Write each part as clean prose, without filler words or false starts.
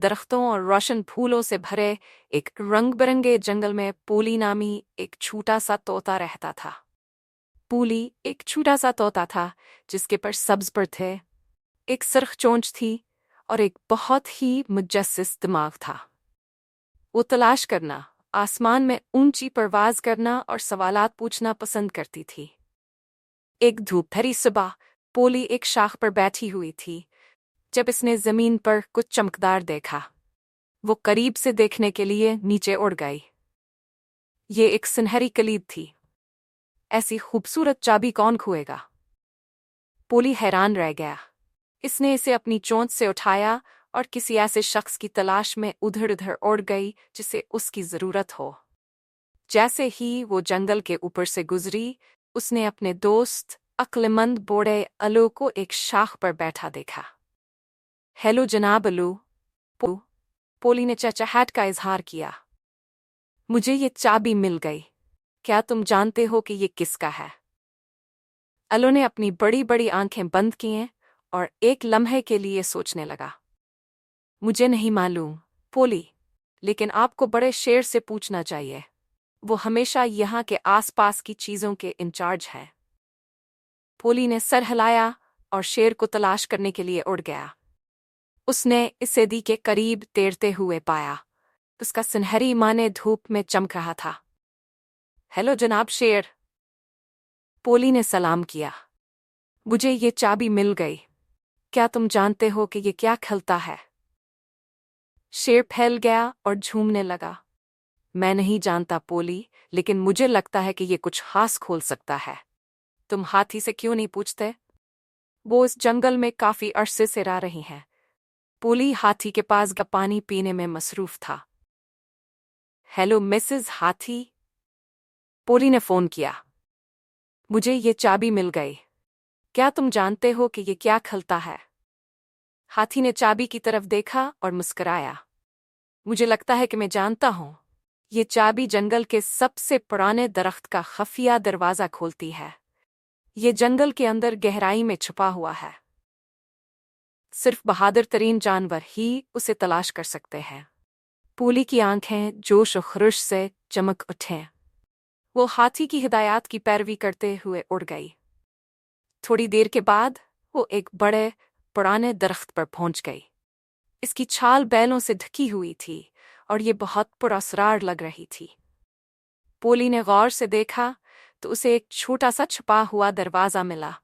दरख्तों और रोशन फूलों से भरे एक रंग बिरंगे जंगल में पूली नामी एक छोटा सा तोता रहता था। पूली एक छोटा सा तोता था जिसके पर सब्ज पर थे, एक सुर्ख चोंच थी और एक बहुत ही मुजस्सिस दिमाग था। वो तलाश करना, आसमान में ऊंची परवाज करना और सवालात पूछना पसंद करती थी। एक धूप भरी सुबह पोली एक शाख पर बैठी हुई थी जब इसने जमीन पर कुछ चमकदार देखा। वो करीब से देखने के लिए नीचे उड़ गई। ये एक सुनहरी कलीद थी। ऐसी खूबसूरत चाबी कौन खोएगा? पोली हैरान रह गया। इसने इसे अपनी चोंच से उठाया और किसी ऐसे शख्स की तलाश में उधर उधर उड़ गई जिसे उसकी जरूरत हो। जैसे ही वो जंगल के ऊपर से गुजरी, उसने अपने दोस्त अक्लमंद बूढ़े अलू को एक शाख पर बैठा देखा। हेलो जनाब अलू, पोली ने चहचहाहट का इजहार किया। मुझे ये चाबी मिल गई। क्या तुम जानते हो कि ये किसका है? अलू ने अपनी बड़ी बड़ी आंखें बंद किए और एक लम्हे के लिए सोचने लगा। मुझे नहीं मालूम पोली, लेकिन आपको बड़े शेर से पूछना चाहिए। वो हमेशा यहाँ के आसपास की चीजों के इंचार्ज हैं। पोली ने सर हिलाया और शेर को तलाश करने के लिए उड़ गया। उसने इसे दी के करीब तैरते हुए पाया। उसका सुनहरी माने धूप में चमक रहा था। हेलो जनाब शेर, पोली ने सलाम किया। मुझे ये चाबी मिल गई। क्या तुम जानते हो कि ये क्या खिलता है? शेर फैल गया और झूमने लगा। मैं नहीं जानता पोली, लेकिन मुझे लगता है कि ये कुछ खास खोल सकता है। तुम हाथी से क्यों नहीं पूछते? वो इस जंगल में काफी अरसे से रह रही हैं। पोली हाथी के पास पानी पीने में मसरूफ था। हेलो मिसेस हाथी, पोली ने फोन किया। मुझे ये चाबी मिल गई। क्या तुम जानते हो कि ये क्या खिलता है? हाथी ने चाबी की तरफ देखा और मुस्कुराया। मुझे लगता है कि मैं जानता हूं। ये चाबी जंगल के सबसे पुराने दरख्त का खफिया दरवाजा खोलती है। ये जंगल के अंदर गहराई में छुपा हुआ है। सिर्फ बहादुर तरीन जानवर ही उसे तलाश कर सकते हैं। पोली की आंखें जोश और खरुश से चमक उठें। वो हाथी की हिदायत की पैरवी करते हुए उड़ गई। थोड़ी देर के बाद वो एक बड़े पुराने दरख्त पर पहुंच गई। इसकी छाल बैलों से ढकी हुई थी और ये बहुत पुरअसरार लग रही थी। पोली ने गौर से देखा तो उसे एक छोटा सा छुपा हुआ दरवाजा मिला।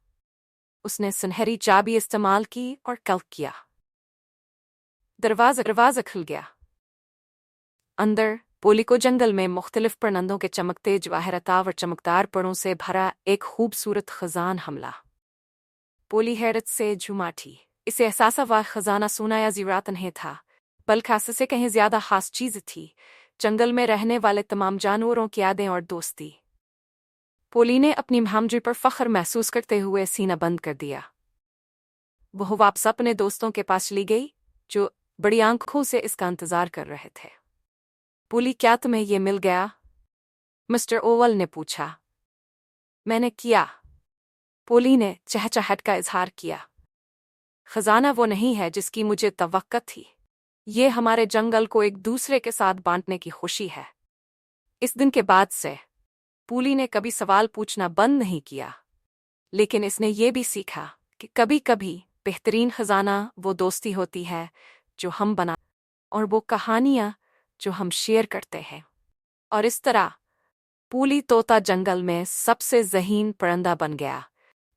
उसने सुनहरी चाबी इस्तेमाल की और क्लिक किया। दरवाजा खुल गया। अंदर पोली को जंगल में मुख्तलिफ परनंदों के चमकते जवाहरात और चमकदार परों से भरा एक खूबसूरत खजान हमला। पोली हैरत से झूमाठी। इसे एहसास हुआ खजाना सोना या ज़ीवरात नहीं था, बल्कि इससे कहीं ज्यादा खास चीज थी। जंगल में रहने वाले तमाम जानवरों की यादें और दोस्ती। पोली ने अपनी हमदर्दी पर फख्र महसूस करते हुए सीना बंद कर दिया। वह वापस अपने दोस्तों के पास चली गई जो बड़ी आंखों से इसका इंतजार कर रहे थे। पोली, क्या तुम्हें ये मिल गया? मिस्टर ओवल ने पूछा। मैंने किया, पोली ने चहचहाहट का इजहार किया। खजाना वो नहीं है जिसकी मुझे तवक्को थी। ये हमारे जंगल को एक दूसरे के साथ बांटने की खुशी है। इस दिन के बाद से पोली ने कभी सवाल पूछना बंद नहीं किया, लेकिन इसने ये भी सीखा कि कभी कभी बेहतरीन खजाना वो दोस्ती होती है जो हम बना, और वो कहानियां जो हम शेयर करते हैं। और इस तरह पोली तोता जंगल में सबसे ज़हीन परिंदा बन गया,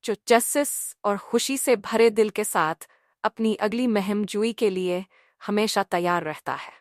जो जस्सिस और खुशी से भरे दिल के साथ अपनी अगली मुहिम जुई के लिए हमेशा तैयार रहता है।